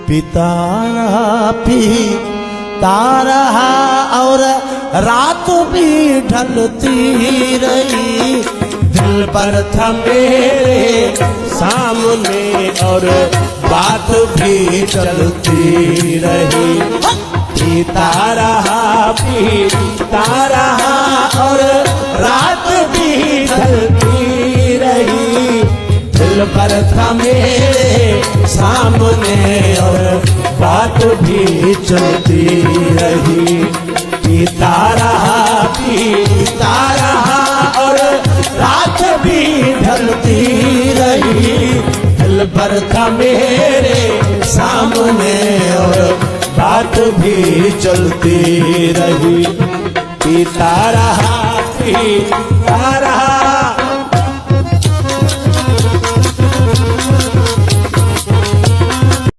पिता रहा और रात भी ढलती रही। दिल पर था मेरे सामने और बात भी चलती रही। पीता रहा और रात भी ढलती रही। दिल पर था मेरे सामने और बात भी चलती रही। पीता रहा और रात भी ढलती रही। दिल पर था मेरे सामने और बात भी चलती रही। पीता रहा